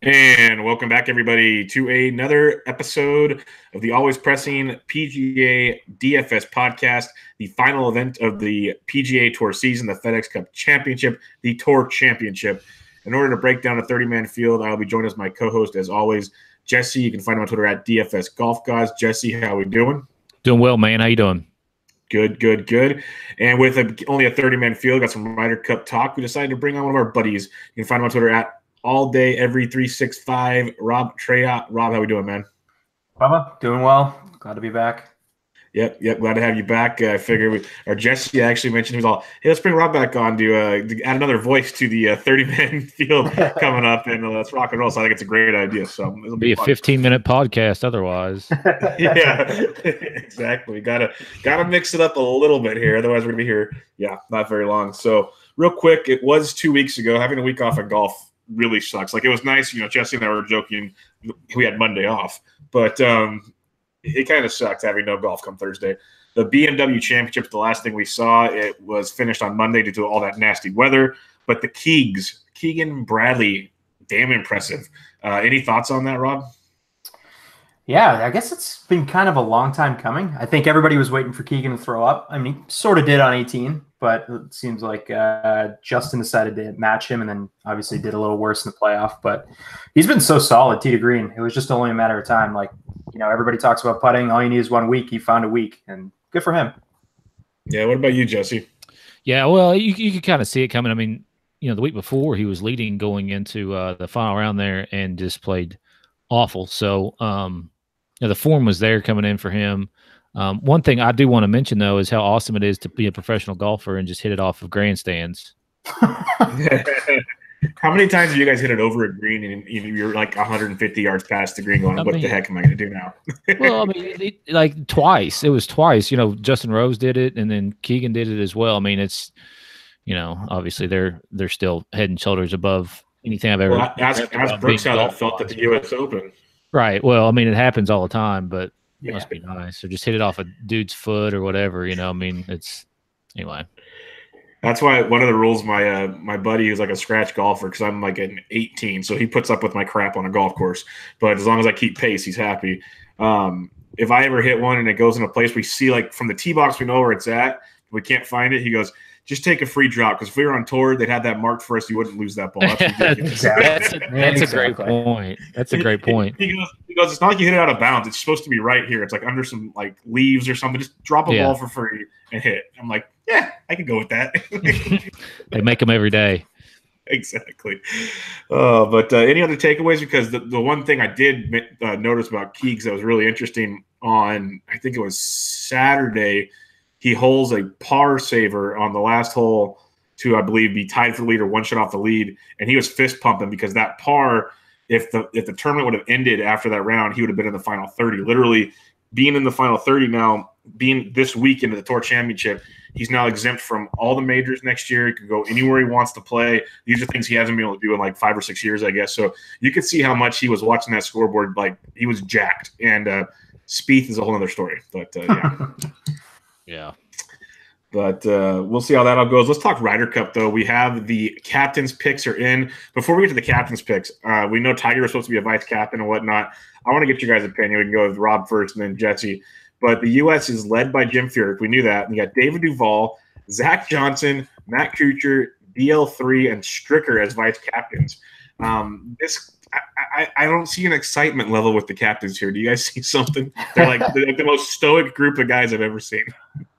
And welcome back, everybody, to another episode of the Always Pressing PGA DFS podcast, the final event of the PGA Tour season, the FedEx Cup Championship, the Tour Championship. In order to break down a 30-man field, I'll be joined as my co-host, as always, Jesse. You can find him on Twitter at DFS Golf Guys. Jesse, how we doing? Doing well, man. How you doing? Good. And with only a 30-man field, got some Ryder Cup talk. We decided to bring on one of our buddies. You can find him on Twitter at all day, every 365. Rob Trayah. Rob, how we doing, man? Bubba, doing well. Glad to be back. Yep. Glad to have you back. I figured Jesse actually mentioned he was all, hey, let's bring Rob back on to add another voice to the 30-man field coming up, and let's rock and roll. So I think it's a great idea. So it'll be a 15-minute podcast otherwise. Yeah, exactly. Gotta mix it up a little bit here. Otherwise, we're gonna be here, not very long. So real quick, it was 2 weeks ago. Having a week off of golf really sucks. Like, it was nice, Jesse and I were joking. We had Monday off, but it kind of sucked having no golf come Thursday. The BMW Championship, the last thing we saw, it was finished on Monday due to all that nasty weather. But the Keegan Bradley, damn impressive. Any thoughts on that, Rob? Yeah, I guess it's been kind of a long time coming. I think everybody was waiting for Keegan to throw up. I mean, he sort of did on 18, but it seems like Justin decided to match him and then obviously did a little worse in the playoff. But he's been so solid, tee to green. It was just only a matter of time. Like, everybody talks about putting. All you need is 1 week. He found a week, and good for him. Yeah, what about you, Jesse? Yeah, well, you could kind of see it coming. I mean, the week before he was leading going into the final round there and just played awful. So, the form was there coming in for him. One thing I do want to mention, though, is how awesome it is to be a professional golfer and just hit it off of grandstands. How many times have you guys hit it over a green and you're like 150 yards past the green going, what the heck am I going to do now? Well, I mean, like twice. It was twice. Justin Rose did it, and then Keegan did it as well. I mean, it's, obviously they're still head and shoulders above anything I've ever. Well, ask Brooks how that felt at the U.S. Open. Right. Well, I mean, it happens all the time, but it must be nice. Or just hit it off a dude's foot or whatever. I mean, it's anyway. That's why one of the rules, my buddy is like a scratch golfer because I'm like an 18, so he puts up with my crap on a golf course. But as long as I keep pace, he's happy. If I ever hit one and it goes in a place we see, like from the tee box, we know where it's at, we can't find it, he goes, just take a free drop, because if we were on tour, they'd have that marked for us. You wouldn't lose that ball. That's a great point. That's a great point. He goes, it's not like you hit it out of bounds. It's supposed to be right here. It's like under some like leaves or something. Just drop a ball for free and hit. I'm like, yeah, I can go with that. They make them every day. Exactly. But any other takeaways? Because the one thing I did notice about Keegs that was really interesting on, I think it was Saturday, he holds a par saver on the last hole to, I believe, be tied for the lead or one shot off the lead. And he was fist pumping because that par, if the tournament would have ended after that round, he would have been in the final 30. Literally being in the final 30 now, being this week into the Tour Championship, he's now exempt from all the majors next year. He can go anywhere he wants to play. These are things he hasn't been able to do in like 5 or 6 years, I guess. So you could see how much he was watching that scoreboard. Like, he was jacked. And Spieth is a whole other story. But, yeah. Yeah. But we'll see how that all goes. Let's talk Ryder Cup, though. We have the captain's picks are in. Before we get to the captain's picks, we know Tiger is supposed to be a vice captain and whatnot. I want to get your guys' opinion. We can go with Rob first and then Jesse. But the U.S. is led by Jim Furyk. We knew that. We got David Duval, Zach Johnson, Matt Kuchar, DL3, and Stricker as vice captains. I don't see an excitement level with the captains here. Do you guys see something? They're like the most stoic group of guys I've ever seen.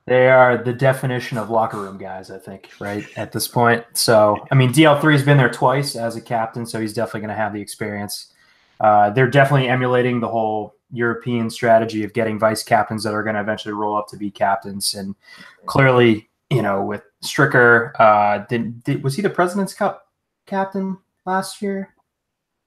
They are the definition of locker room guys, I think, right, at this point. So, I mean, DL3 has been there twice as a captain, so he's definitely going to have the experience. They're definitely emulating the whole European strategy of getting vice captains that are going to eventually roll up to be captains. And clearly, with Stricker, was he the President's Cup captain last year?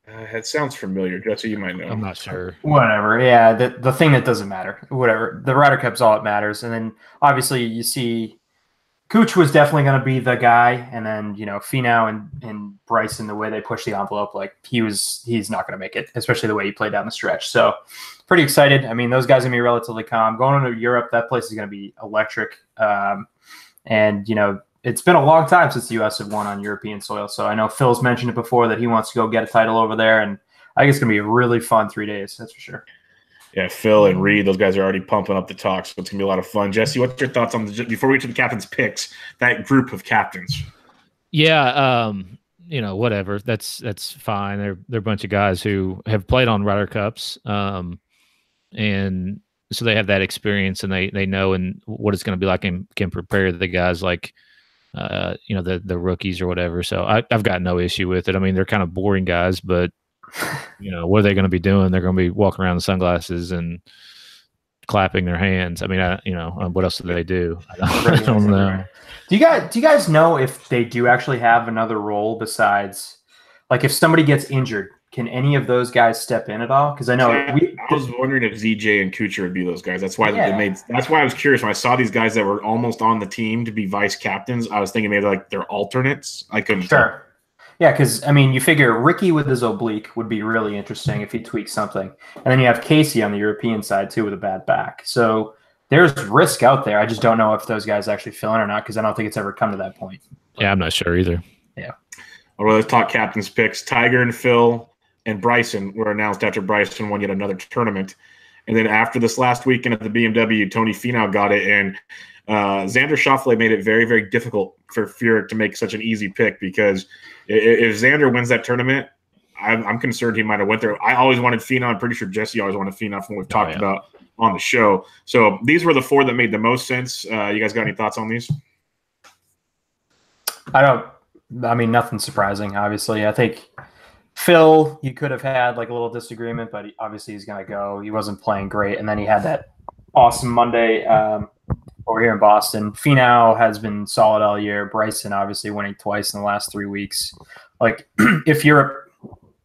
It sounds familiar. Jesse, you might know. I'm not sure. Whatever. Yeah, the thing that doesn't matter. Whatever. The Ryder Cup's all that matters. And then obviously you see Cooch was definitely going to be the guy. And then, Finau and Bryson, the way they push the envelope, like he's not going to make it, especially the way he played down the stretch. So pretty excited. I mean, those guys are going to be relatively calm. Going into Europe, that place is going to be electric. And, it's been a long time since the U.S. have won on European soil. So I know Phil's mentioned it before that he wants to go get a title over there, and I think it's going to be a really fun 3 days. That's for sure. Yeah, Phil and Reed, those guys are already pumping up the talk, so it's going to be a lot of fun. Jesse, what's your thoughts on before we get to the captain's picks, that group of captains? Yeah, whatever. That's fine. They're a bunch of guys who have played on Ryder Cups, and so they have that experience, and they know and what it's going to be like, and can prepare the guys like, the rookies or whatever. So I've got no issue with it. I mean, they're kind of boring guys, but what are they going to be doing? They're going to be walking around with sunglasses and clapping their hands. I mean, what else do they do? I don't know. Do you guys know if they do actually have another role besides, like, if somebody gets injured, can any of those guys step in at all? Because I know I was wondering if ZJ and Kuchar would be those guys. That's why That's why I was curious when I saw these guys that were almost on the team to be vice captains. I was thinking maybe like they're alternates. I couldn't tell. Yeah, because, I mean, you figure Ricky with his oblique would be really interesting if he tweaks something. And then you have Casey on the European side, too, with a bad back. So there's risk out there. I just don't know if those guys actually fill in or not, because I don't think it's ever come to that point. Yeah, I'm not sure either. Yeah. All right, let's talk captain's picks. Tiger and Phil and Bryson were announced after Bryson won yet another tournament. And then after this last weekend at the BMW, Tony Finau got it, and Xander Schauffele made it very, very difficult for Furyk to make such an easy pick, because if Xander wins that tournament, I'm concerned he might have went there. I always wanted Finau. I'm pretty sure Jesse always wanted Finau from what we've talked about on the show. So these were the four that made the most sense. You guys got any thoughts on these? I mean, nothing surprising, obviously. I think Phil, you could have had like a little disagreement, but obviously he's going to go. He wasn't playing great. And then he had that awesome Monday over here in Boston. Finau has been solid all year. Bryson obviously winning twice in the last 3 weeks. Like, if Europe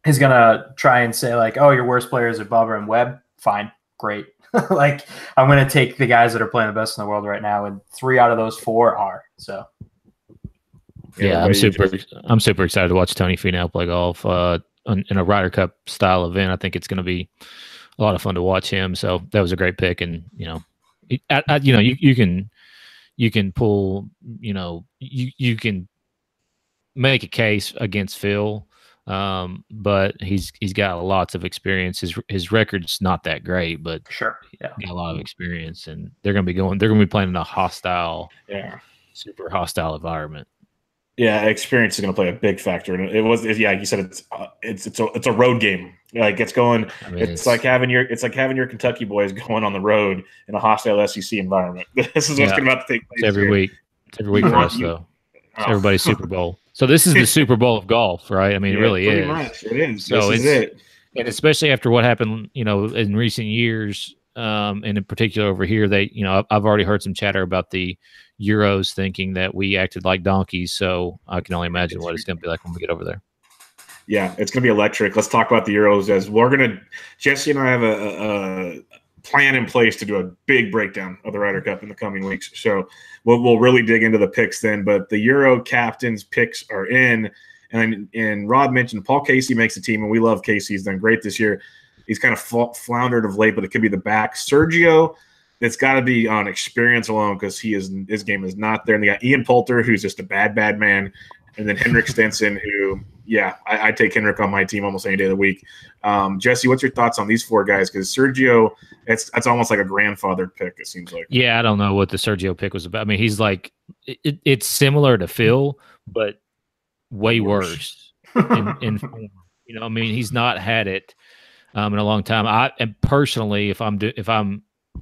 is going to try and say like, oh, your worst players are Bubba and Webb, fine, great. Like, I'm going to take the guys that are playing the best in the world right now, and 3 out of those 4 are. So yeah, I'm super excited to watch Tony Finau play golf in a Ryder Cup style event. I think it's going to be a lot of fun to watch him. So that was a great pick, and you can pull, you can make a case against Phil, but he's got lots of experience. His record's not that great, but sure, yeah, got a lot of experience, and they're going to be playing in a hostile, super hostile environment. Yeah, experience is going to play a big factor, and you said it's a road game. Like, it's going. I mean, it's like having your Kentucky boys going on the road in a hostile SEC environment. This is what's about to take place every week. It's every week for us, though. It's everybody's Super Bowl. So this is the Super Bowl of golf, right? I mean, it really is. Much. It is. So this is it. And especially after what happened, in recent years, and in particular over here, I've already heard some chatter about the Euros thinking that we acted like donkeys. So I can only imagine what it's going to be like when we get over there. Yeah, it's going to be electric. Let's talk about the Euros, as Jesse and I have a plan in place to do a big breakdown of the Ryder Cup in the coming weeks. So we'll really dig into the picks then. But the Euro captains picks are in. And Rob mentioned Paul Casey makes the team, and we love Casey. He's done great this year. He's kind of floundered of late, but it could be the back. Sergio, it's got to be on experience alone, because his game is not there. And they got Ian Poulter, who's just a bad man. And then Henrik Stenson, who, I take Henrik on my team almost any day of the week. Jesse, what's your thoughts on these 4 guys? Because Sergio, it's almost like a grandfather pick, it seems like. Yeah, I don't know what the Sergio pick was about. I mean, he's like, it's similar to Phil, but way worse in form. I mean, he's not had it in a long time. And personally, if I'm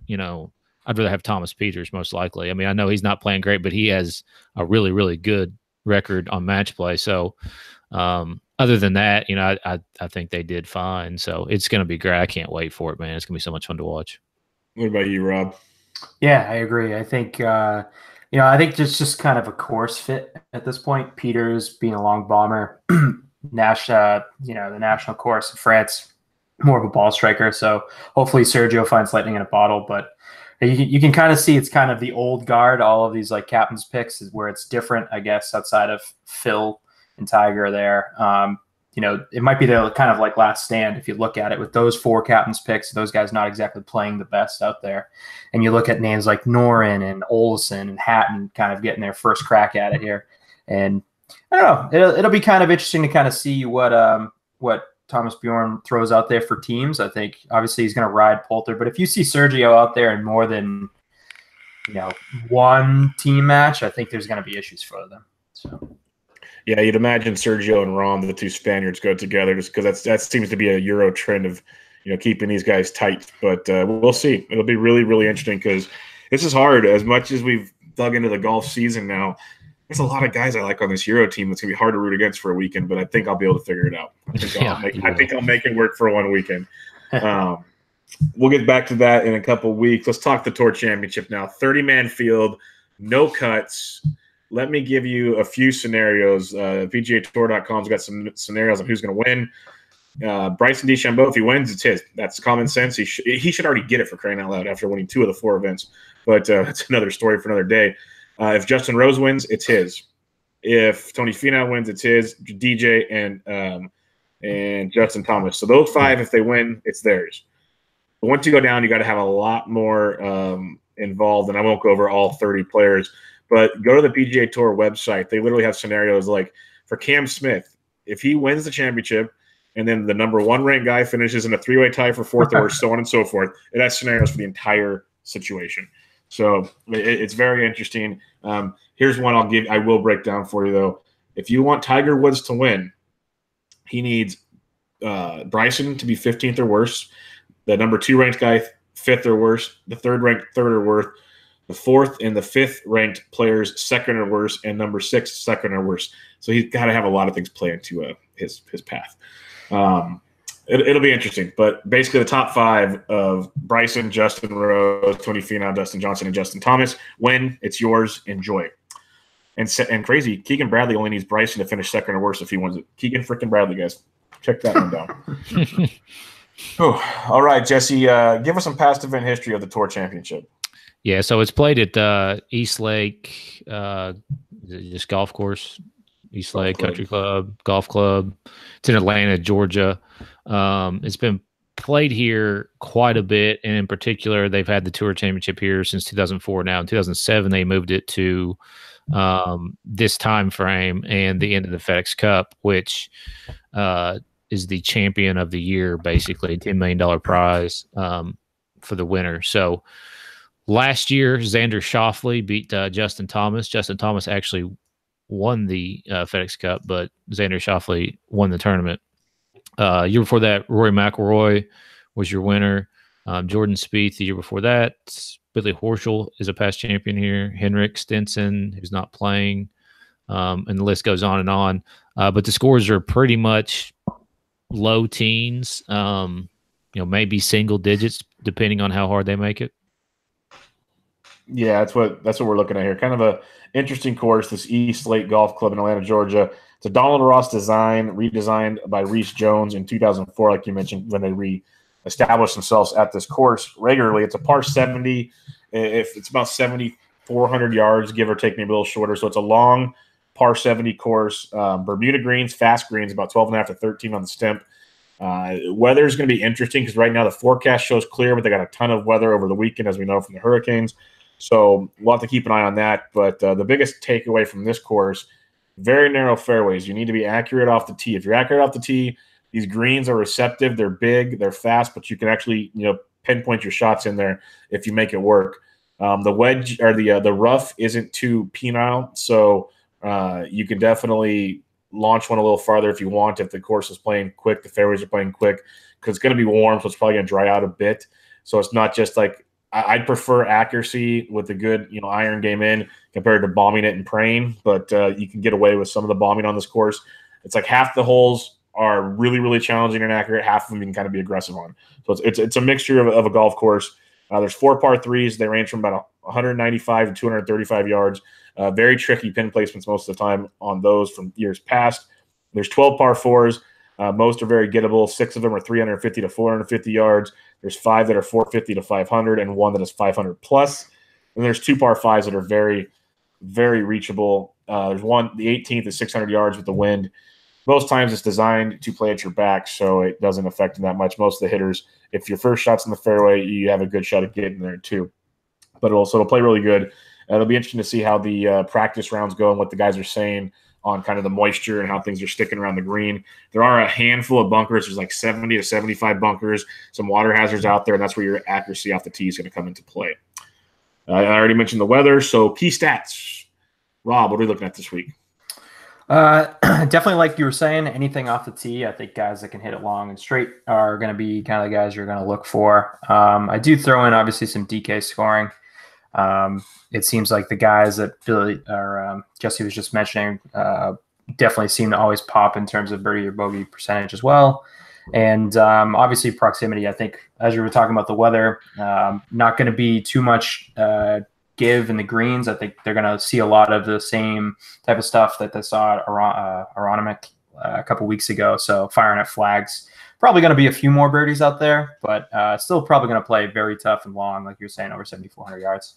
I'd rather have Thomas Peters most likely. I mean, I know he's not playing great, but he has a really, really good record on match play. So other than that, I think they did fine. So it's going to be great. I can't wait for it, man. It's going to be so much fun to watch. What about you, Rob? Yeah, I agree. I think, I think just kind of a course fit at this point. Peters being a long bomber, the national course in France, more of a ball striker. So hopefully Sergio finds lightning in a bottle, but you can kind of see it's kind of the old guard. All of these like captain's picks is where it's different, I guess, outside of Phil and Tiger there. it might be the kind of like last stand if you look at it with those 4 captains picks, those guys not exactly playing the best out there. And you look at names like Noren and Olsen and Hatton kind of getting their first crack at it here. And I don't know, it'll be kind of interesting to kind of see what Thomas Bjorn throws out there for teams. I think obviously he's going to ride Poulter, but if you see Sergio out there in more than one team match, I think there's going to be issues for them. So. Yeah, you'd imagine Sergio and Rom, the 2 Spaniards, go together just because that seems to be a Euro trend of keeping these guys tight. But we'll see. It'll be really, really interesting because this is hard. As much as we've dug into the golf season now, there's a lot of guys I like on this Euro team that's going to be hard to root against for a weekend, but I think I'll be able to figure it out. I think I'll make it work for one weekend. We'll get back to that in a couple of weeks. Let's talk the Tour Championship now. 30-man field, no cuts. Let me give you a few scenarios. PGAtour.com's got some scenarios on who's going to win. Bryson DeChambeau, if he wins, it's his. That's common sense. He should already get it for crying out loud after winning 2 of the 4 events. But that's another story for another day. If Justin Rose wins, it's his. If Tony Finau wins, it's his. DJ and Justin Thomas. So those 5, if they win, it's theirs. But once you go down, you got to have a lot more involved. And I won't go over all 30 players. But go to the PGA Tour website. They literally have scenarios like for Cam Smith, if he wins the championship and then the number 1 ranked guy finishes in a 3-way tie for 4th or so on and so forth, it has scenarios for the entire situation. So it's very interesting. Here's one I will break down for you, though. If you want Tiger Woods to win, he needs Bryson to be 15th or worse, the number 2 ranked guy 5th or worse, the 3rd ranked 3rd or worse, the 4th and the 5th ranked players 2nd or worse, and number 6 2nd or worse. So he's got to have a lot of things play into his path. It'll be interesting, but basically the top 5 of Bryson, Justin Rose, Tony Finau, Dustin Johnson, and Justin Thomas win. It's yours. Enjoy. And crazy, Keegan Bradley only needs Bryson to finish 2nd or worse if he wins it. Keegan freaking Bradley, guys. Check that one down. All right, Jesse, give us some past event history of the Tour Championship. Yeah, so it's played at East Lake, just golf course, East Lake Country Club, Golf Club. It's in Atlanta, Georgia. It's been played here quite a bit, and in particular, they've had the Tour Championship here since 2004. Now, in 2007, they moved it to this time frame and the end of the FedEx Cup, which is the champion of the year, basically, $10 million prize for the winner. So last year, Xander Schauffele beat Justin Thomas. Justin Thomas actually won the FedEx Cup, but Xander Schauffele won the tournament. Year before that, Rory McIlroy was your winner. Jordan Spieth the year before that. Billy Horschel is a past champion here. Henrik Stenson, who's not playing, and the list goes on and on. But the scores are pretty much low teens, maybe single digits, depending on how hard they make it. Yeah, that's what we're looking at here. Kind of a interesting course, this East Lake Golf Club in Atlanta, Georgia. It's a Donald Ross design, redesigned by Reese Jones in 2004, like you mentioned, when they re-established themselves at this course regularly. It's a par 70. If it's about 7,400 yards, give or take, maybe a little shorter. So it's a long par 70 course. Bermuda greens, fast greens, about 12.5 to 13 on the stimp. Weather is going to be interesting because right now the forecast shows clear, but they got a ton of weather over the weekend, as we know from the hurricanes. So we'll have to keep an eye on that. But the biggest takeaway from this course, very narrow fairways. You need to be accurate off the tee. If you're accurate off the tee, these greens are receptive. They're big. They're fast, but you can actually pinpoint your shots in there if you make it work. The wedge or the rough isn't too penile, so you can definitely launch one a little farther if you want. If the course is playing quick, the fairways are playing quick, because it's going to be warm, so it's probably going to dry out a bit. So it's not just like I'd prefer accuracy with a good iron game in compared to bombing it and praying, but you can get away with some of the bombing on this course. It's like half the holes are really, really challenging and accurate. Half of them you can kind of be aggressive on. So it's a mixture of a golf course. There's 4 par 3s. They range from about 195 to 235 yards. Very tricky pin placements most of the time on those from years past. There's 12 par 4s. Most are very gettable. 6 of them are 350 to 450 yards. There's 5 that are 450 to 500 and 1 that is 500 plus. And there's 2 par 5s that are very, very reachable. There's one, the 18th is 600 yards with the wind. most times it's designed to play at your back, so it doesn't affect them that much. Most of the hitters, if your first shot's in the fairway, you have a good shot at getting there too. But it'll play really good. It'll be interesting to see how the practice rounds go and what the guys are saying on kind of the moisture and how things are sticking around the green. There are a handful of bunkers. There's like 70 to 75 bunkers, some water hazards out there, and that's where your accuracy off the tee is going to come into play. I already mentioned the weather, so key stats. Rob, what are we looking at this week? Definitely, like you were saying, anything off the tee. I think guys that can hit it long and straight are going to be kind of the guys you're going to look for. I do throw in obviously some DK scoring. It seems like the guys that Jesse was just mentioning definitely seem to always pop in terms of birdie or bogey percentage as well. And obviously proximity. I think as you were talking about the weather, not going to be too much give in the greens. I think they're going to see a lot of the same type of stuff that they saw at Aronimink a couple weeks ago. So firing at flags, probably going to be a few more birdies out there, but still probably going to play very tough and long, like you were saying, over 7,400 yards.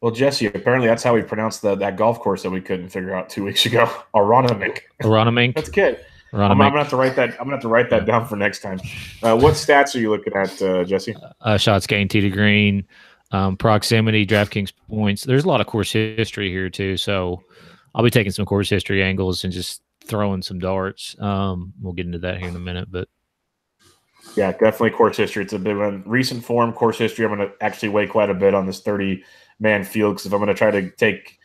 Well, Jesse, apparently that's how we pronounced that golf course that we couldn't figure out 2 weeks ago. Aronimink. That's good. I'm gonna have to write that. I'm gonna have to write that down for next time. What stats are you looking at, Jesse? Shots gained tee to green, proximity, DraftKings points. There's a lot of course history here too, so I'll be taking some course history angles and just throwing some darts. We'll get into that here in a minute, but yeah, definitely course history. It's a bit of recent form course history. I'm going to actually weigh quite a bit on this 30-man field because if I'm going to try to take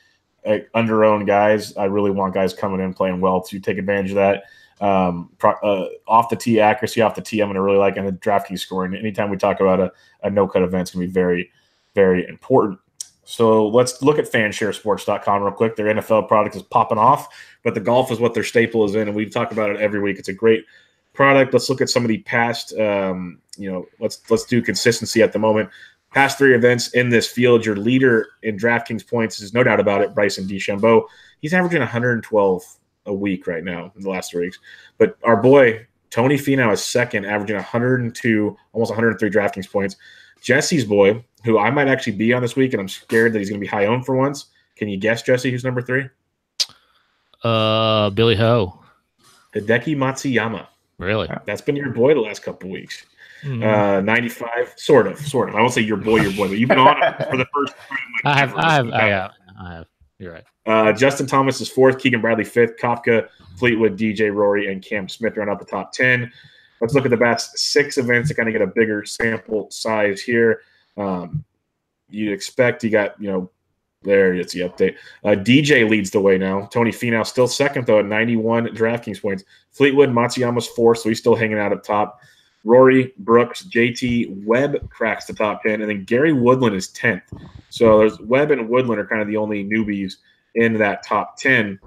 under-owned guys, I really want guys coming in playing well to take advantage of that. Off the tee accuracy, off the tee, I'm going to really like, and the DraftKings scoring. Anytime we talk about a no-cut event, it's going to be very, very important. So let's look at fansharesports.com real quick. Their NFL product is popping off, but the golf is what their staple is in, and we talk about it every week. It's a great product. Let's look at some of the past, let's do consistency at the moment. Past 3 events in this field, your leader in DraftKings points is no doubt about it, Bryson DeChambeau. He's averaging 112 a week right now in the last 3 weeks. But our boy, Tony Finau, is second, averaging 102, almost 103 DraftKings points. Jesse's boy, who I might actually be on this week, and I'm scared that he's going to be high owned for once. Can you guess, Jesse, who's number 3? Billy Ho. Hideki Matsuyama. Really? That's been your boy the last couple of weeks. 95, sort of. I won't say your boy, but you've been on it for the first time. I have. You're right. Justin Thomas is 4th, Keegan Bradley 5th, Koepka, Fleetwood, DJ, Rory, and Cam Smith round out the top 10. Let's look at the past 6 events to kind of get a bigger sample size here. You'd expect you got, there it's the update. DJ leads the way now. Tony Finau still second, though, at 91 DraftKings points. Fleetwood, Matsuyama's 4th, so he's still hanging out up top. Rory, Brooks, JT, Webb cracks the top 10, and then Gary Woodland is 10th. So there's Webb and Woodland are kind of the only newbies in that top 10.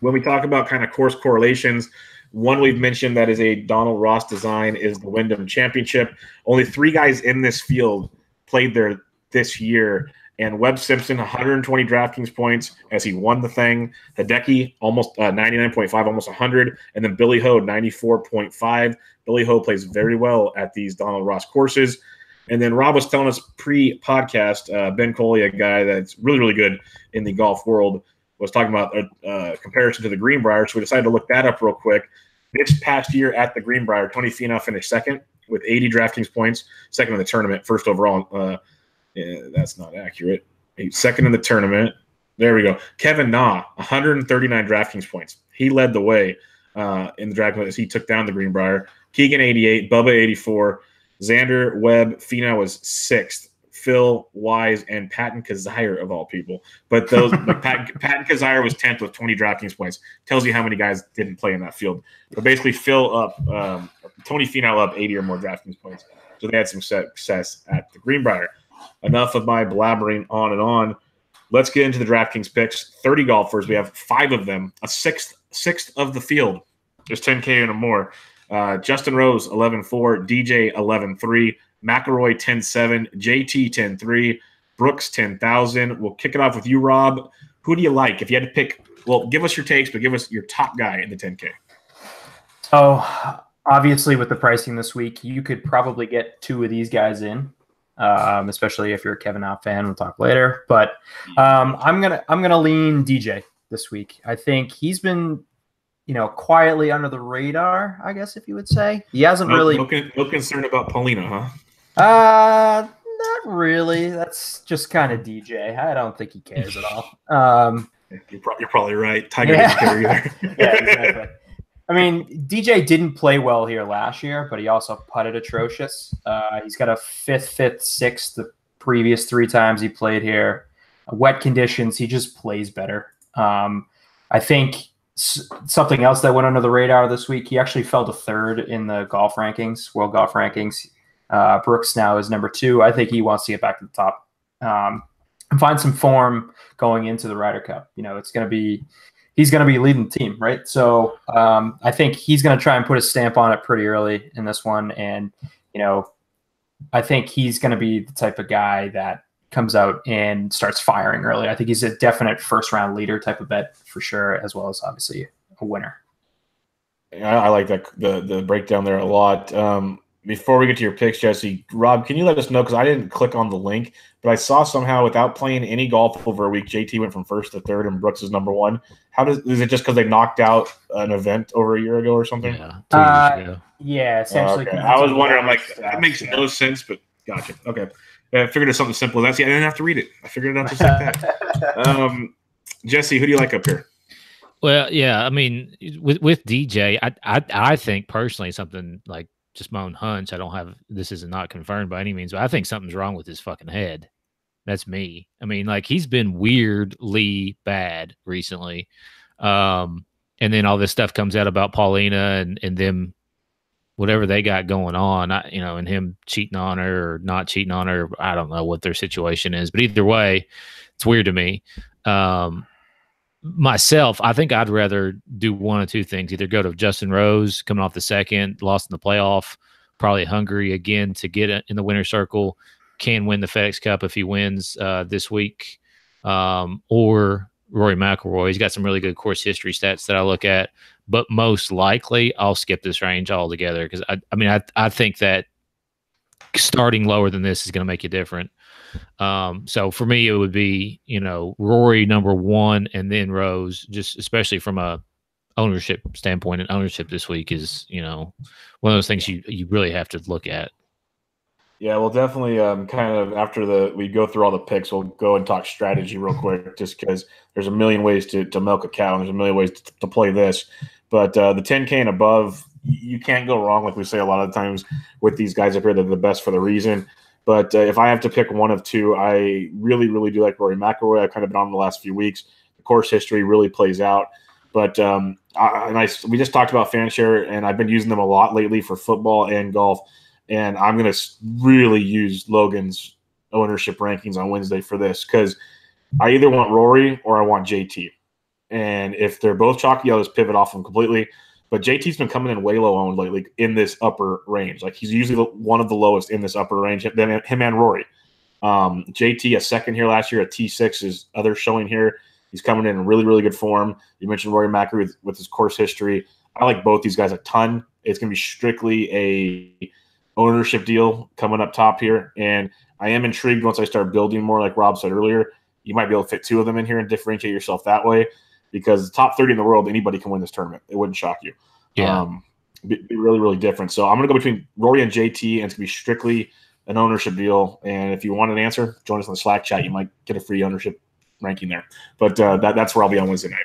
When we talk about kind of course correlations, one we've mentioned that is a Donald Ross design is the Wyndham Championship. Only 3 guys in this field played there this year. And Webb Simpson, 120 DraftKings points as he won the thing. Hideki, almost 99.5, almost 100. And then Billy Ho, 94.5. Billy Ho plays very well at these Donald Ross courses. And then Rob was telling us pre-podcast, Ben Coley, a guy that's really, really good in the golf world, was talking about a comparison to the Greenbrier. So we decided to look that up real quick. This past year at the Greenbrier, Tony Finau finished second with 80 DraftKings points, second in the tournament, first overall. Yeah, that's not accurate. He's second in the tournament. There we go. Kevin Na, 139 DraftKings points. He led the way in the DraftKings as he took down the Greenbrier. Keegan, 88. Bubba, 84. Xander, Webb, Finau was 6th. Phil, Wise, and Patton Kazire of all people. But those Patton Kazire was 10th with 20 DraftKings points. Tells you how many guys didn't play in that field. But basically, Phil up, Tony Finau up 80 or more DraftKings points. So they had some success at the Greenbrier. Enough of my blabbering on and on. Let's get into the DraftKings picks. 30 golfers. We have 5 of them. A sixth of the field. There's 10K and more. Justin Rose, 11-4. DJ, 11-3. McIlroy, 10-7. JT, 10-3. Brooks, 10,000. We'll kick it off with you, Rob. Who do you like? If you had to pick, well, give us your takes, but give us your top guy in the 10K. Oh, obviously with the pricing this week, you could probably get 2 of these guys in. Especially if you're a Kevin Na fan, we'll talk later. But I'm gonna lean DJ this week. I think he's been quietly under the radar, I guess, if you would say. He hasn't really. No concern about Paulina, huh? Not really. That's just kind of DJ. I don't think he cares at all. You're probably right. Tiger doesn't care either. Yeah, exactly. I mean, DJ didn't play well here last year, but he also putted atrocious. He's got a fifth, sixth the previous 3 times he played here. Wet conditions, he just plays better. I think something else that went under the radar this week, he actually fell to 3rd in the golf rankings, world golf rankings. Brooks now is number 2. I think he wants to get back to the top and find some form going into the Ryder Cup. He's going to be leading the team, right? So I think he's going to try and put a stamp on it pretty early in this one. And, I think he's going to be the type of guy that comes out and starts firing early. I think he's a definite first-round leader type of bet for sure, as well as obviously a winner. I like that the breakdown there a lot. Before we get to your picks, Jesse, Rob, can you let us know, because I didn't click on the link, but I saw somehow without playing any golf over a week, JT went from 1st to 3rd and Brooks is number 1. Is it just because they knocked out an event over a year ago or something? Yeah, 2 years ago. Yeah, essentially. Okay. I was wondering, I'm like, that makes no sense, but gotcha. Okay. I figured it's something simple. I didn't have to read it. I figured it out just like that. Jesse, who do you like up here? Well, yeah, I mean, with DJ, I think personally something like, just my own hunch. This is not confirmed by any means, but I think something's wrong with his fucking head. That's me. I mean, like, he's been weirdly bad recently. And then all this stuff comes out about Paulina and them, whatever they got going on, and him cheating on her or not cheating on her. I don't know what their situation is, but either way, it's weird to me. Myself, I think I'd rather do one of 2 things. Either go to Justin Rose coming off the 2nd, lost in the playoff, probably hungry again to get in the winner's circle, can win the FedEx Cup if he wins this week, or Rory McIlroy. He's got some really good course history stats that I look at, but most likely I'll skip this range altogether because I think that starting lower than this is going to make you different. So for me, it would be, Rory number 1 and then Rose, just especially from a ownership standpoint. And ownership this week is, one of those things you really have to look at. Yeah, we'll definitely kind of after we go through all the picks, we'll go and talk strategy real quick, just because there's a million ways to milk a cow and there's a million ways to play this. But the 10K and above, you can't go wrong. Like we say a lot of times with these guys up here, they're the best for the reason. But if I have to pick one of 2, I really, really do like Rory McIlroy. I've kind of been on the last few weeks. The course history really plays out. But we just talked about FanShare, and I've been using them a lot lately for football and golf. And I'm going to really use Logan's ownership rankings on Wednesday for this, because I either want Rory or I want JT. And if they're both chalky, I'll just pivot off them completely. But JT's been coming in way low owned lately in this upper range. Like, he's usually one of the lowest in this upper range, than him and Rory. JT, a 2nd here last year, a T6 is other showing here. He's coming in really, really good form. You mentioned Rory McIlroy with his course history. I like both these guys a ton. It's going to be strictly a ownership deal coming up top here. And I am intrigued once I start building more, like Rob said earlier. You might be able to fit 2 of them in here and differentiate yourself that way. Because the top 30 in the world, anybody can win this tournament. It wouldn't shock you. Yeah. Be really, really different. So I'm going to go between Rory and JT, and it's going to be strictly an ownership deal. And if you want an answer, join us on the Slack chat. You might get a free ownership ranking there. But that's where I'll be on Wednesday night.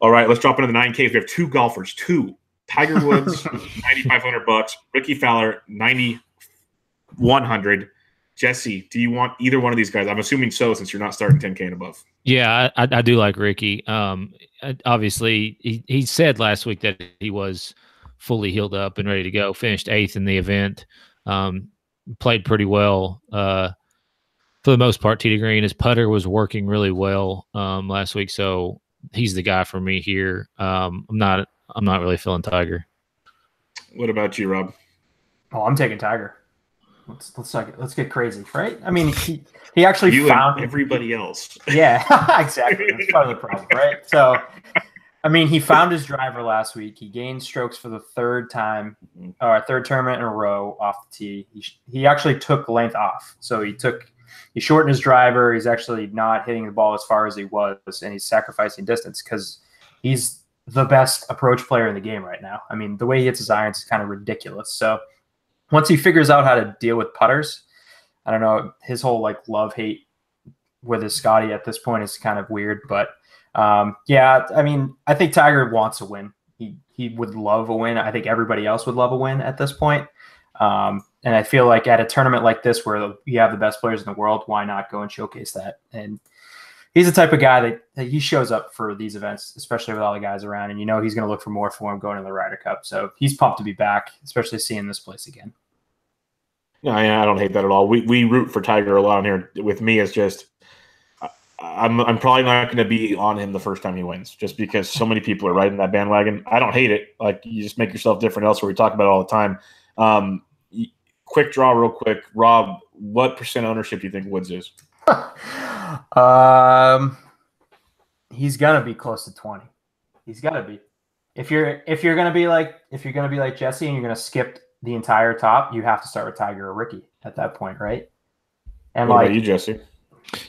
All right, let's drop into the 9K. We have 2 golfers. 2. Tiger Woods, $9,500. Ricky Fowler, $9,100. Jesse, do you want either one of these guys? I'm assuming so, since you're not starting 10K and above. Yeah, I do like Ricky. Obviously, he said last week that he was fully healed up and ready to go. Finished 8th in the event. Played pretty well for the most part. Tee to green. His putter was working really well last week, so he's the guy for me here. I'm not really feeling Tiger. What about you, Rob? Oh, I'm taking Tiger. Let's get crazy, right? I mean, he actually found everybody else. Yeah, exactly. That's part of the problem, right? So, I mean, he found his driver last week. He gained strokes for the 3rd time, or 3rd tournament in a row off the tee. He actually took length off, so he shortened his driver. He's actually not hitting the ball as far as he was, and he's sacrificing distance because he's the best approach player in the game right now. I mean, the way he hits his irons is kind of ridiculous. So once he figures out how to deal with putters, I don't know, his whole like love-hate with his Scotty at this point is kind of weird. But yeah, I mean, I think Tiger wants a win. He would love a win. I think everybody else would love a win at this point. And I feel like at a tournament like this where you have the best players in the world, why not go and showcase that? And he's the type of guy that he shows up for these events, especially with all the guys around. And he's going to look for more form going to the Ryder Cup. So he's pumped to be back, especially seeing this place again. No, I don't hate that at all. We root for Tiger a lot on here. With me, it's just I'm probably not going to be on him the first time he wins, just because so many people are riding that bandwagon. I don't hate it. Like, you just make yourself different elsewhere. We talk about it all the time. Quick draw, real quick. Rob, what % ownership do you think Woods is? He's gonna be close to 20. He's gotta be. If you're gonna be like Jesse and you're gonna skip the entire top, you have to start with Tiger or Ricky at that point, right? And what about you, Jesse?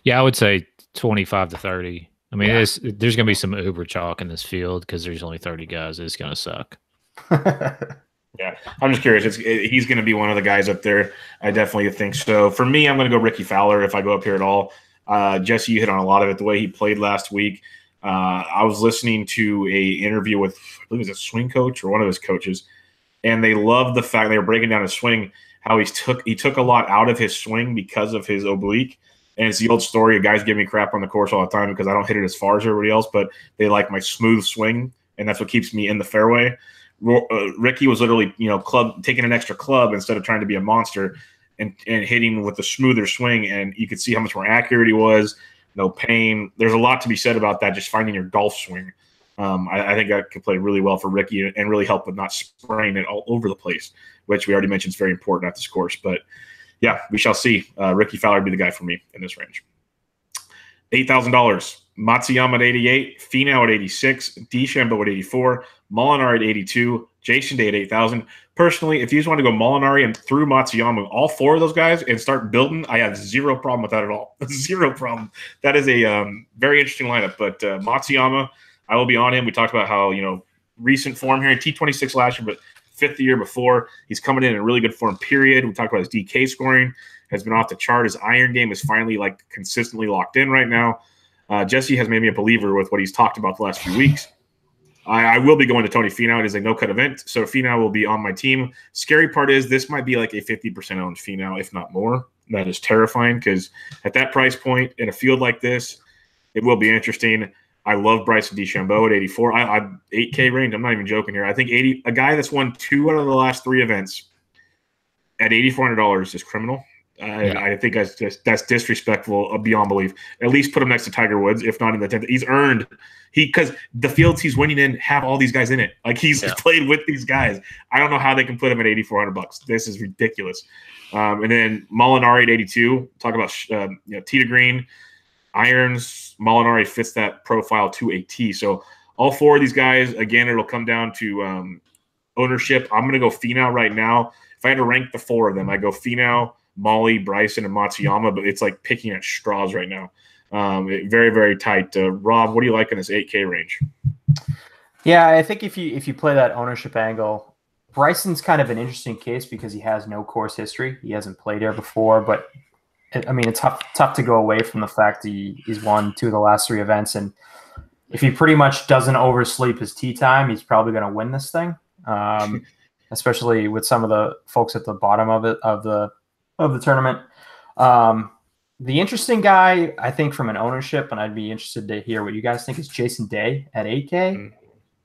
Yeah, I would say 25 to 30. I mean, there's going to be some uber chalk in this field because there's only 30 guys. It's going to suck. Yeah, I'm just curious. He's going to be one of the guys up there. I definitely think so. For me, I'm going to go Ricky Fowler if I go up here at all. Jesse, you hit on a lot of it. The way he played last week. I was listening to a interview with, I believe it was a swing coach or one of his coaches, and they loved the fact they were breaking down his swing, how he took a lot out of his swing because of his oblique. And it's the old story of guys giving me crap on the course all the time because I don't hit it as far as everybody else, but they like my smooth swing, and that's what keeps me in the fairway. Ricky was literally, taking an extra club instead of trying to be a monster and hitting with the smoother swing, and you could see how much more accurate he was, no pain. There's a lot to be said about that, just finding your golf swing. I think that could play really well for Ricky and really help with not spraying it all over the place, which we already mentioned is very important at this course. But yeah, we shall see. Ricky Fowler would be the guy for me in this range. $8,000. Matsuyama at 88, Finau at 86, DeChambeau at 84, Molinari at 82, Jason Day at 8,000. Personally, if you just want to go Molinari and through Matsuyama, all four of those guys, and start building, I have zero problem with that at all. Zero problem. That is a very interesting lineup. But Matsuyama, I will be on him. We talked about how, recent form here in T26 last year, but fifth the year before. He's coming in really good form, period. We talked about his DK scoring. Has been off the chart. His iron game is finally consistently locked in right now. Jesse has made me a believer with what he's talked about the last few weeks. I will be going to Tony Finau. It is a no-cut event, so Finau will be on my team. Scary part is this might be like a 50% owned Finau, if not more. That is terrifying because at that price point in a field like this, it will be interesting. I love Bryson DeChambeau at 84. I'm 8K range. I'm not even joking here. I think a guy that's won 2 out of the last 3 events at $8,400 is criminal. I think that's disrespectful beyond belief. At least put him next to Tiger Woods, if not in the 10th. He's earned because the fields he's winning in have all these guys in it. Like he's played with these guys. I don't know how they can put him at $8,400. This is ridiculous. And then Molinari at 82. Talk about tee to green, irons. Molinari fits that profile to a T. So all 4 of these guys, again, it'll come down to ownership. I'm going to go Finau right now. If I had to rank the 4 of them, I go Finau, Molly, Bryson, and Matsuyama, but it's like picking at straws right now. Very, very tight. Rob, what do you like in this 8K range? Yeah, I think if you play that ownership angle, Bryson's kind of an interesting case because he has no course history. He hasn't played here before, but it's tough to go away from the fact he's won 2 of the last 3 events, and if he pretty much doesn't oversleep his tee time, he's probably going to win this thing. Especially with some of the folks at the bottom of the tournament. The interesting guy, I think, from an ownership, and I'd be interested to hear what you guys think, is Jason Day at 8K.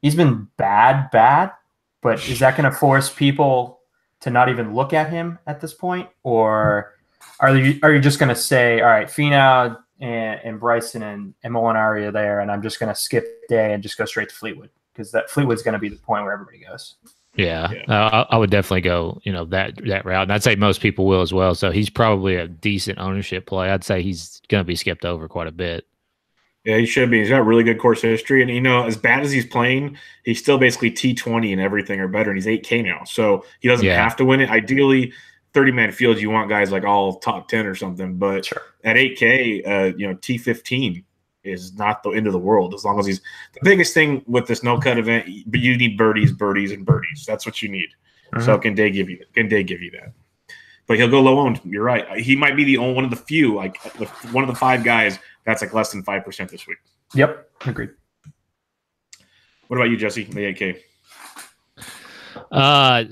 He's been bad, but is that going to force people to not even look at him at this point? Or are you just going to say, all right, Finau and Bryson and Molinari are there, and I'm just going to skip Day and just go straight to Fleetwood? Because that Fleetwood's going to be the point where everybody goes. Yeah. I would definitely go, that route. And I'd say most people will as well. So he's probably a decent ownership play. I'd say he's going to be skipped over quite a bit. Yeah, he should be. He's got really good course history. And, as bad as he's playing, he's still basically T20 and everything or better. And he's 8K now. So he doesn't have to win it. Ideally, 30-man fields, you want guys like all top 10 or something. But at 8K, T15, is not the end of the world as long as he's the biggest thing with this no cut event. But you need birdies, and birdies. That's what you need. So can they give you that? But he'll go low owned. You're right. He might be the only one of the few, like one of the 5 guys that's like less than 5% this week. Yep, agreed. What about you, Jesse? The 8K.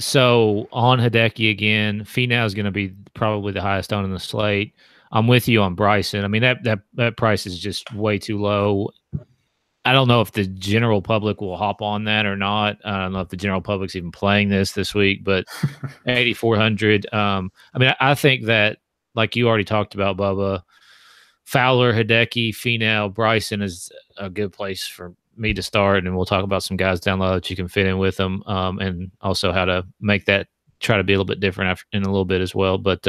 So on Hideki again, Finau is going to be probably the highest owned in the slate. I'm with you on Bryson. I mean, that price is just way too low. I don't know if the general public will hop on that or not. I don't know if the general public's even playing this week, but 8,400. I mean, I think that, like you already talked about, Bubba, Fowler, Hideki, Finau, Bryson is a good place for me to start, and we'll talk about some guys down low that you can fit in with them, and also how to make that try to be a little bit different in a little bit as well. But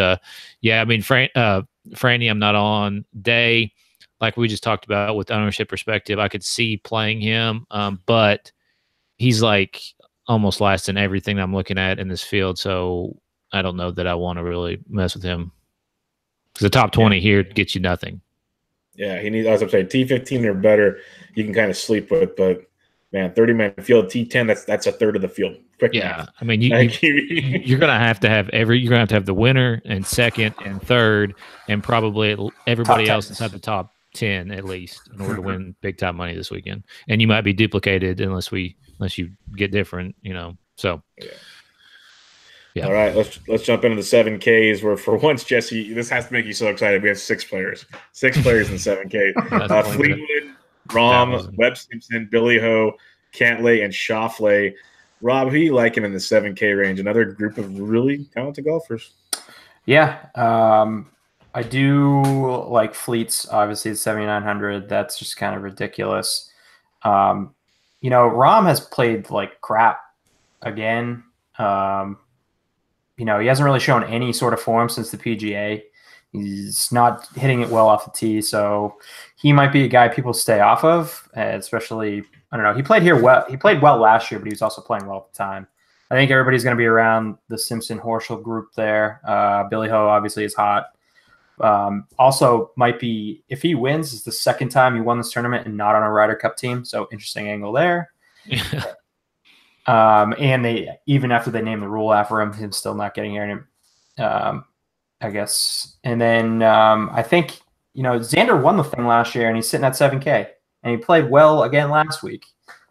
yeah, I mean, Franny, I'm not on. Day, like we just talked about with ownership perspective, I could see playing him, but he's like almost last in everything I'm looking at in this field, so I don't know that I want to really mess with him because the top 20 here gets you nothing. Yeah, he needs. As I'm saying, T15 or better, you can kind of sleep with. But man, 30-man field T10, that's a third of the field. Quick math. I mean, you're gonna have to have you're gonna have to have the winner and second and third, and probably everybody else inside the top 10 at least in order to win big time money this weekend. And you might be duplicated unless you get different, So. Yeah. All right, let's jump into the 7Ks. Where for once, Jesse, this has to make you so excited. We have 6 players in the 7K. Fleetwood, Rahm, Webb Simpson, Billy Ho, Cantlay, and Schauffele. Rob, who you liking in the 7K range? Another group of really talented golfers. Yeah, I do like Fleets. Obviously, at 7,900. That's just kind of ridiculous. Rahm has played like crap again. He hasn't really shown any sort of form since the PGA. He's not hitting it well off the tee, so he might be a guy people stay off of, especially, I don't know. He played well. He played well last year, but he was also playing well at the time. I think everybody's going to be around the Simpson-Horschel group there. Billy Ho obviously is hot. Also might be, if he wins, it's the second time he won this tournament and not on a Ryder Cup team, so interesting angle there. And they, even after they named the rule after him still not getting here, I guess. And then I think Xander won the thing last year, and he's sitting at 7K, and he played well again last week.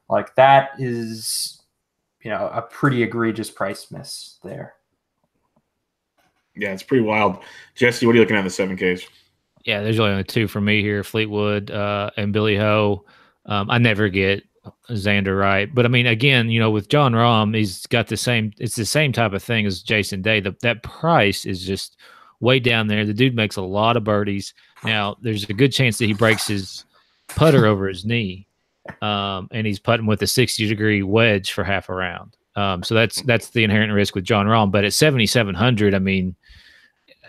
Like, that is a pretty egregious price miss there. Yeah, it's pretty wild. Jesse, what are you looking at in the 7Ks? Yeah, there's only 2 for me here: Fleetwood and Billy Ho. I never get Xander right, but I mean, again, with John Rahm, he's got the same. It's the same type of thing as Jason Day. That price is just way down there. The dude makes a lot of birdies. Now, there's a good chance that he breaks his putter over his knee, and he's putting with a 60-degree wedge for half a round. So that's the inherent risk with John Rahm. But at 7,700, I mean,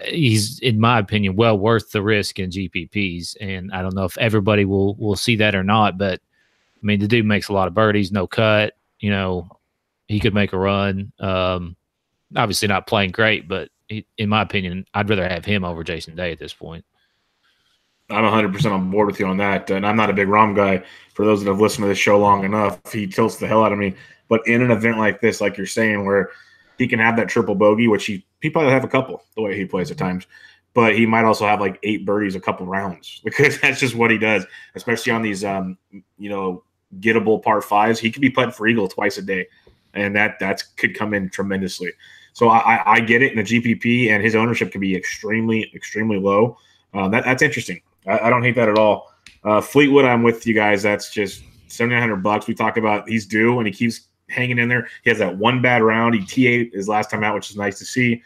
he's, in my opinion, well worth the risk in GPPs. And I don't know if everybody will see that or not, but I mean, the dude makes a lot of birdies, no cut. He could make a run. Obviously not playing great, but in my opinion, I'd rather have him over Jason Day at this point. I'm 100% on board with you on that. And I'm not a big Rahm guy. For those that have listened to this show long enough, he tilts the hell out of me. But in an event like this, like you're saying, where he can have that triple bogey, which he probably have a couple the way he plays at times, but he might also have like 8 birdies a couple rounds, because that's just what he does, especially on these, gettable par 5s. He could be putting for eagle twice a day, and that could come in tremendously. So I get it in a GPP, and his ownership can be extremely, extremely low. That's interesting. I don't hate that at all. Fleetwood, I'm with you guys. That's just $7,900. We talk about he's due, and he keeps hanging in there. He has that one bad round. He T8 his last time out, which is nice to see.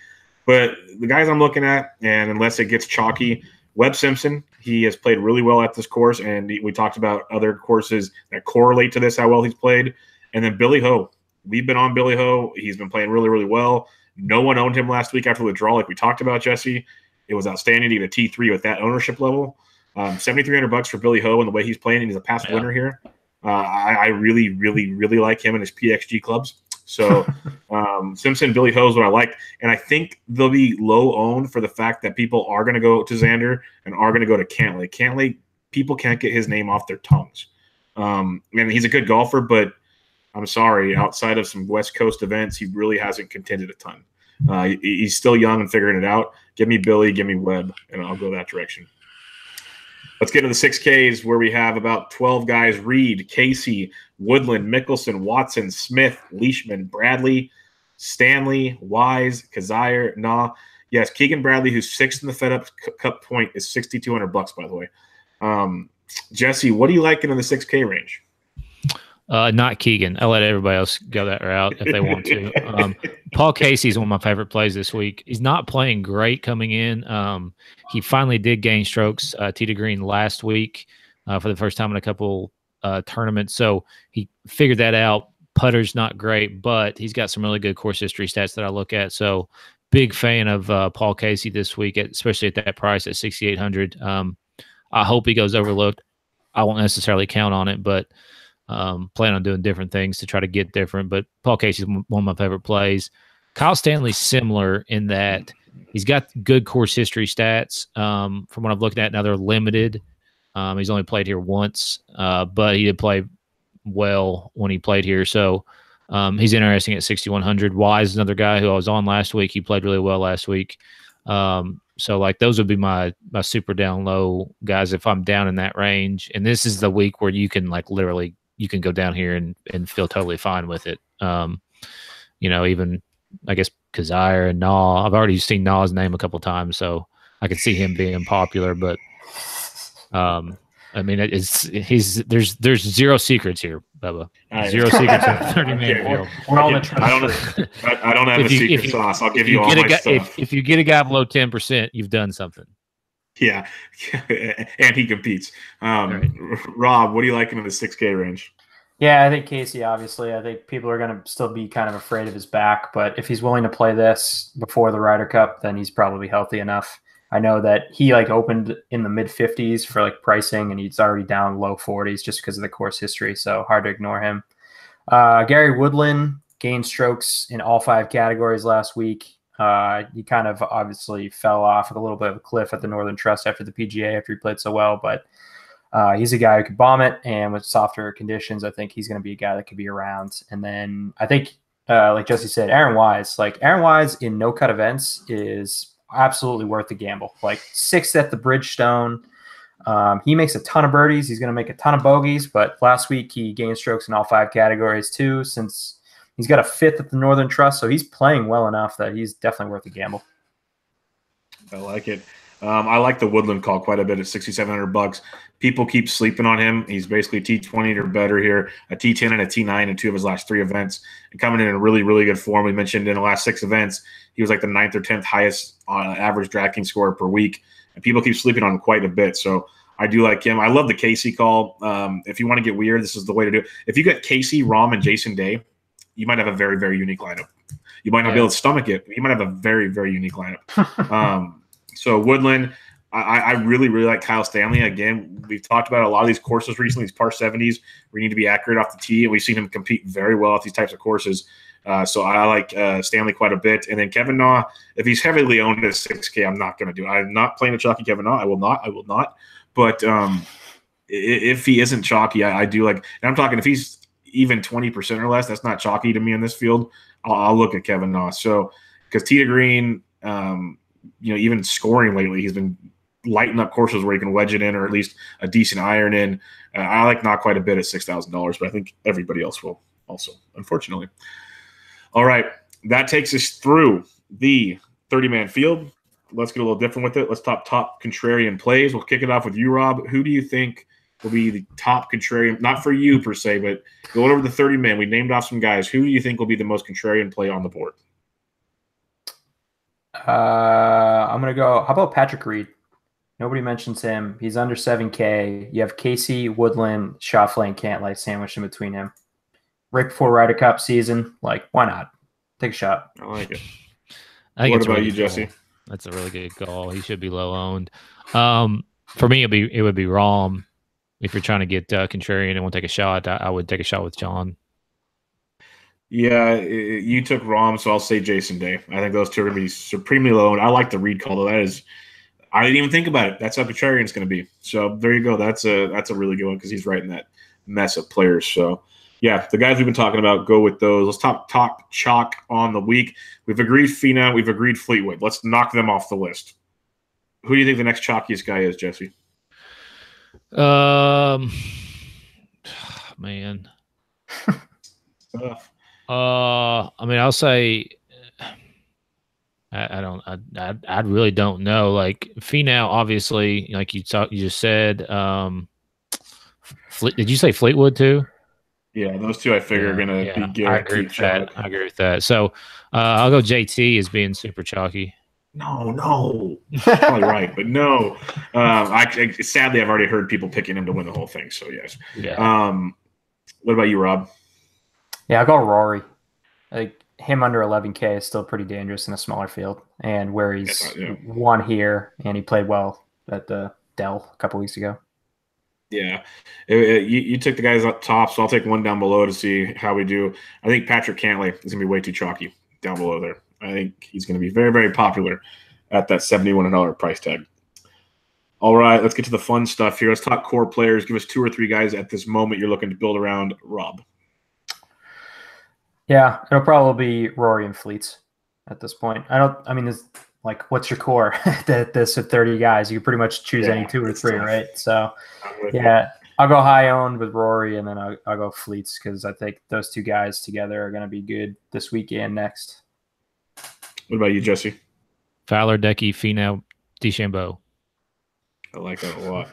But the guys I'm looking at, and unless it gets chalky, Webb Simpson, he has played really well at this course, and we talked about other courses that correlate to this, how well he's played. And then Billy Ho. We've been on Billy Ho. He's been playing really, really well. No one owned him last week after the draw, like we talked about, Jesse. It was outstanding to get a T3 with that ownership level. $7,300 for Billy Ho and the way he's playing, and he's a past winner here. I really, really, really like him and his PXG clubs. So Simpson, Billy Ho is what I like. And I think they'll be low owned for the fact that people are going to go to Xander and are going to go to Cantlay. Cantlay people can't get his name off their tongues. And he's a good golfer, but I'm sorry, outside of some West Coast events, he really hasn't contended a ton. He's still young and figuring it out. Give me Billy, give me Webb, and I'll go that direction. Let's get to the 6Ks where we have about 12 guys: Reed, Casey, Woodland, Mickelson, Watson, Smith, Leishman, Bradley, Stanley, Wise, Kazire, Nah. Yes, Keegan Bradley, who's 6th in the Fed Up Cup point, is $6,200, by the way. Jesse, what are you liking in the 6K range? Not Keegan. I'll let everybody else go that route if they want to. Paul Casey's one of my favorite plays this week. He's not playing great coming in. He finally did gain strokes tee to green last week for the first time in a couple tournaments. So he figured that out. Putter's not great, but he's got some really good course history stats that I look at. So big fan of Paul Casey this week, especially at that price at 6,800. I hope he goes overlooked. I won't necessarily count on it, but plan on doing different things to try to get different. But Paul Casey's one of my favorite plays. Kyle Stanley's similar in that he's got good course history stats. From what I've looked at, now they're limited. He's only played here once, but he did play well when he played here. So he's interesting at 6,100. Wise is another guy who I was on last week. He played really well last week. So like those would be my super down low guys if I'm down in that range. And this is the week where you can like literally you can go down here and feel totally fine with it. Even I guess Kazire and Nah. I've already seen Nah's name a couple times, so I can see him being popular. But I mean, there's zero secrets here, Bubba. Zero secrets in the 30-man field. I don't have a secret sauce. I'll give you all my stuff. If you get a guy below 10%, you've done something. Yeah, and he competes. Right. Rob, what are you liking in the 6K range? Yeah, I think Casey, obviously. I think people are going to still be kind of afraid of his back, but if he's willing to play this before the Ryder Cup, then he's probably healthy enough. I know that he opened in the mid 50s for pricing, and he's already down low 40s just because of the course history. So hard to ignore him. Gary Woodland gained strokes in all 5 categories last week. He kind of obviously fell off a little bit of a cliff at the Northern Trust after the PGA after he played so well, but he's a guy who could bomb it, and with softer conditions, I think he's going to be a guy that could be around. And then I think, like Jesse said, Aaron Wise in no-cut events is absolutely worth the gamble. 6th at the Bridgestone. He makes a ton of birdies. He's going to make a ton of bogeys, but last week he gained strokes in all 5 categories too, since he's got a 5th at the Northern Trust, so he's playing well enough that he's definitely worth a gamble. I like it. I like the Woodland call quite a bit at $6,700. People keep sleeping on him. He's basically T20 or better here, a T10 and a T9 in 2 of his last 3 events, and coming in really, really good form. We mentioned in the last 6 events, he was like the 9th or 10th highest average DraftKings score per week, and people keep sleeping on him quite a bit. So I do like him. I love the Casey call. If you want to get weird, this is the way to do it. If you get Casey, Rahm, and Jason Day, you might have a very, very unique lineup. You might not be able to stomach it, but you might have a very, very unique lineup. So Woodland, I really, really like Kyle Stanley. Again, we've talked about a lot of these courses recently, these par 70s, where you need to be accurate off the tee, and we've seen him compete very well at these types of courses. So I like Stanley quite a bit. And then Kevin Na, if he's heavily owned at 6K, I'm not going to do it. I'm not playing a chalky Kevin Na. I will not. But if he isn't chalky, I do like – and I'm talking if he's even 20% or less, that's not chalky to me in this field. I'll look at Kevin Na. So because tee to green even scoring lately, he's been lighting up courses where he can wedge it in or at least a decent iron in. I like not quite a bit at $6,000, but I think everybody else will also, unfortunately. All right, that takes us through the 30-man field. Let's get a little different with it. Let's top contrarian plays. We'll kick it off with you, Rob. Who do you think will be the top contrarian? Not for you per se, but going over the 30-man, we named off some guys. Who do you think will be the most contrarian play on the board? I'm going to go – how about Patrick Reed? Nobody mentions him. He's under 7K. You have Casey, Woodland, Schauffele, and Cantlay sandwiched in between him. Right before Ryder Cup season, why not? Take a shot. I like it. What about you, Jesse? That's a really good call. He should be low owned. For me, it would be Rahm. If you're trying to get contrarian and want to take a shot, I would take a shot with John. Yeah, you took Rahm, so I'll say Jason Day. I think those two are going to be supremely low owned. I like the Reed call, though. That is I didn't even think about it. That's how Contrarian's going to be. So there you go. That's a really good one because he's right in that mess of players. So yeah, the guys we've been talking about, go with those. Let's talk chalk on the week. We've agreed Finau. We've agreed Fleetwood. Let's knock them off the list. Who do you think the next chalkiest guy is, Jesse? Man. I mean, I'll say I really don't know. Like Finau, obviously, like you just said. Did you say Fleetwood too? Yeah, those two I figure are going to be guaranteed chalk. I agree with that. So I'll go JT as being super chalky. No, probably right, but no. Sadly, I've already heard people picking him to win the whole thing. So yes. Yeah. What about you, Rob? Yeah, I'll go Rory. Like him under 11K is still pretty dangerous in a smaller field, and where he's won here and he played well at the Dell a couple weeks ago. Yeah, you took the guys up top, so I'll take one down below to see how we do. I think Patrick Cantlay is going to be way too chalky down below there. I think he's going to be very, very popular at that $7,100 price tag. All right, let's get to the fun stuff here. Let's talk core players. Give us 2 or 3 guys at this moment you're looking to build around. Rob. Yeah, it'll probably be Rory and Fleets at this point. I mean, there's like, what's your core? This at 30 guys, you can pretty much choose any 2 or 3, tough. Right? So, yeah, I'll go high owned with Rory, and then I'll go Fleets because I think those 2 guys together are going to be good this week and next. What about you, Jesse? Fowler, Decky, Finau, DeChambeau. I like that a lot.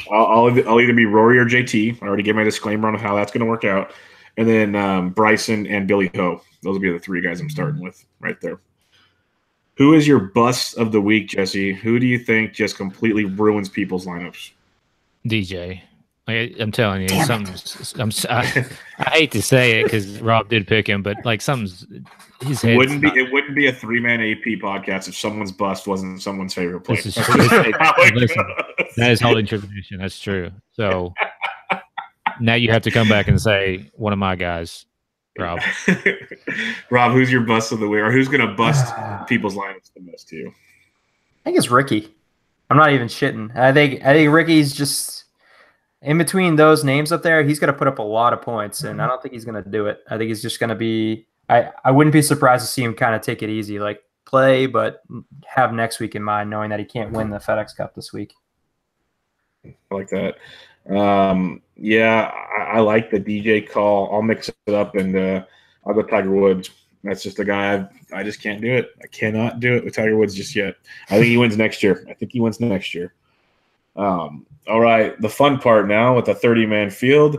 I'll either be Rory or JT. I already gave my disclaimer on how that's going to work out. And then Bryson and Billy Ho. Those will be the 3 guys I'm starting with right there. Who is your bust of the week, Jesse? Who do you think just completely ruins people's lineups? DJ. I'm telling you, I hate to say it because Rob did pick him, but like his head. It wouldn't be a 3-man AP podcast if someone's bust wasn't someone's favorite player. That is holding tradition. That's true. So now you have to come back and say one of my guys, Rob. Rob, who's your bust of the week, or who's going to bust people's lineups the most to you? I think it's Ricky. I'm not even shitting. I think Ricky's just. In between those names up there, he's going to put up a lot of points, and I don't think he's going to do it. I think he's just going to be – I wouldn't be surprised to see him kind of take it easy, like play, but have next week in mind, knowing that he can't win the FedEx Cup this week. I like that. Yeah, I like the DJ call. I'll mix it up, and I'll go Tiger Woods. That's just a guy I just can't do it. I cannot do it with Tiger Woods just yet. I think he wins next year. All right, the fun part now with the 30-man field.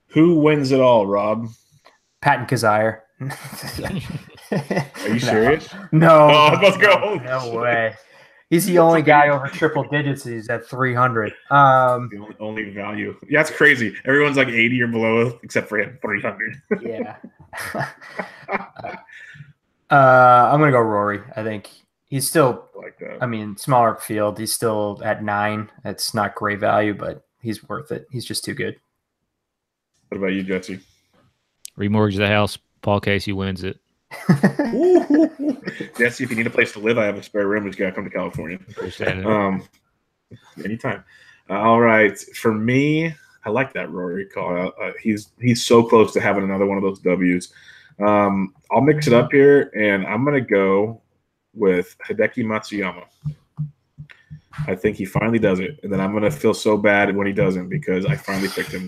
Who wins it all, Rob? Patton Kizzire. Are you serious? No. Oh, let's go. No way. He's the only guy over triple digits. He's at 300. The only value. Yeah, that's crazy. Everyone's like 80 or below except for him, 300. Yeah. I'm going to go Rory. I think he's still – like that. I mean, smaller field. He's still at 9. It's not great value, but he's worth it. He's just too good. What about you, Jesse? Remortgage the house. Paul Casey wins it. Jesse, if you need a place to live, I have a spare room. You got to come to California. Appreciate it. Anytime. All right. For me, I like that Rory call. He's so close to having another one of those W's. I'll mix it up here, and I'm going to go with Hideki Matsuyama. I think he finally does it, and then I'm going to feel so bad when he doesn't because I finally picked him.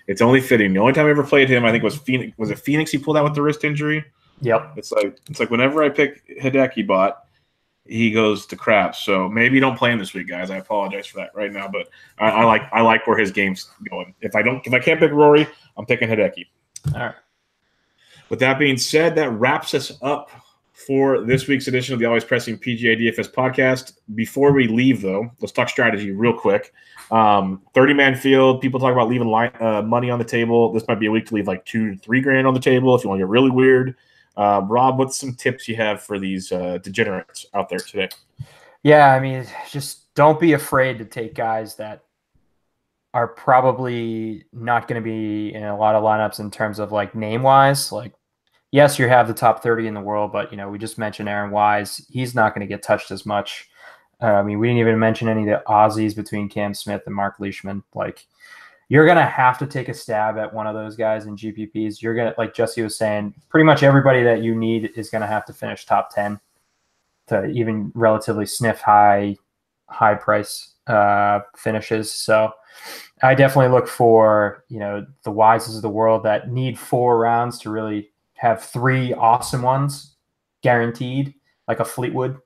It's only fitting. The only time I ever played him, I think, was Phoenix. Was it Phoenix he pulled out with the wrist injury? Yep. It's like whenever I pick Hideki bot, he goes to crap. So maybe don't play him this week, guys. I apologize for that right now, but I like where his game's going. If I can't pick Rory, I'm picking Hideki. All right. With that being said, that wraps us up for this week's edition of the Always Pressing PGA DFS podcast. Before we leave, though, let's talk strategy real quick. 30-man field. People talk about leaving money on the table. This might be a week to leave like $2 to $3 grand on the table if you want to get really weird. Rob, what's some tips you have for these degenerates out there today? Yeah, I mean, just don't be afraid to take guys that are probably not going to be in a lot of lineups in terms of like name-wise. Like, yes, you have the top 30 in the world, but, we just mentioned Aaron Wise. He's not going to get touched as much. I mean, we didn't even mention any of the Aussies between Cam Smith and Mark Leishman. Like, you're going to have to take a stab at one of those guys in GPPs. You're going to, like Jesse was saying, pretty much everybody that you need is going to have to finish top 10 to even relatively sniff high price finishes. So I definitely look for, the Wises of the world that need 4 rounds to really have 3 awesome ones guaranteed, like a Fleetwood.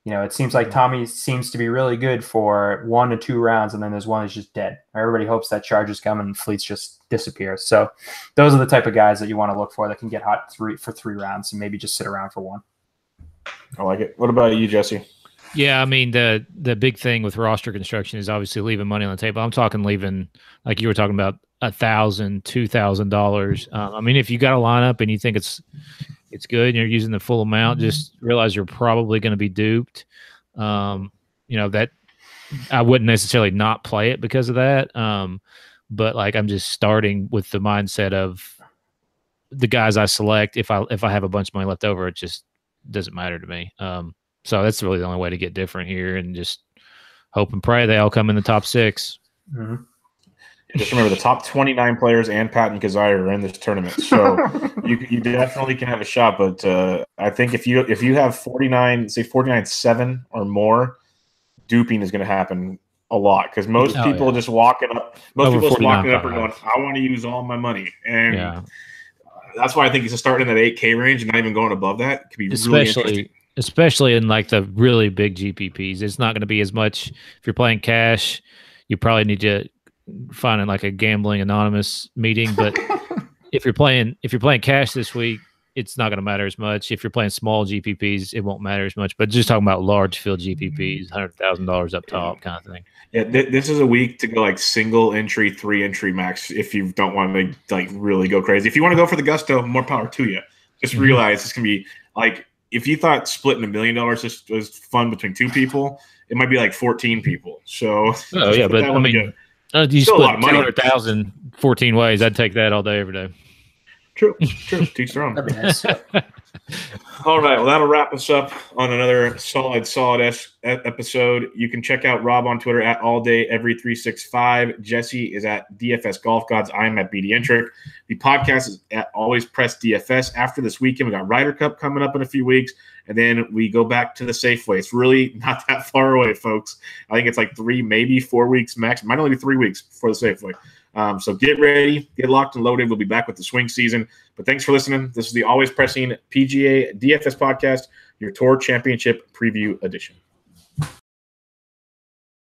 It seems like Tommy seems to be really good for 1 to 2 rounds, and then there's one that's just dead. Everybody hopes that charge is coming and Fleets just disappears. So those are the type of guys that you want to look for that can get hot for 3 rounds and maybe just sit around for 1. I like it. What about you, Jesse? Yeah, I mean, the big thing with roster construction is obviously leaving money on the table. I'm talking leaving, like you were talking about, $1,000, $2,000. I mean, if you got a lineup and you think it's good and you're using the full amount, just realize you're probably going to be duped. That I wouldn't necessarily not play it because of that. But like, I'm just starting with the mindset of the guys I select. If I have a bunch of money left over, it just doesn't matter to me. So that's really the only way to get different here, and just hope and pray they all come in the top 6. Mm-hmm. Just remember, the top 29 players and Patton Kazire are in this tournament, so you definitely can have a shot. But I think if you have 49.7 or more, duping is going to happen a lot, because most people just walking up. Most people just walking up and going, "I want to use all my money," and that's why I think it's starting in that 8K range and not even going above that. It could be really interesting. Especially in like the really big GPPs. It's not going to be as much. If you're playing cash, you probably need to find like a gambling anonymous meeting. But if you're playing cash this week, it's not going to matter as much. If you're playing small GPPs, it won't matter as much. But just talking about large field GPPs, $100,000 up top kind of thing. Yeah, this is a week to go like single entry, 3 entry max if you don't want to like really go crazy. If you want to go for the gusto, more power to you. Just realize it's going to be like, if you thought splitting $1 million was fun between 2 people, it might be like 14 people. So, but I mean, you split 200,000 14 ways. I'd take that all day, every day. True. Teach their own. All right. Well, that'll wrap us up on another solid episode. You can check out Rob on Twitter at alldayevery365. Jesse is at DFS Golf Gods. I'm at BDentric. The podcast is at Always Press DFS. After this weekend, we got Ryder Cup coming up in a few weeks, and then we go back to the Safeway. It's really not that far away, folks. I think it's like 3, maybe 4 weeks max. Might only be 3 weeks for the Safeway. So get ready, get locked and loaded. We'll be back with the swing season. But thanks for listening. This is the Always Pressing PGA DFS podcast, your Tour Championship preview edition.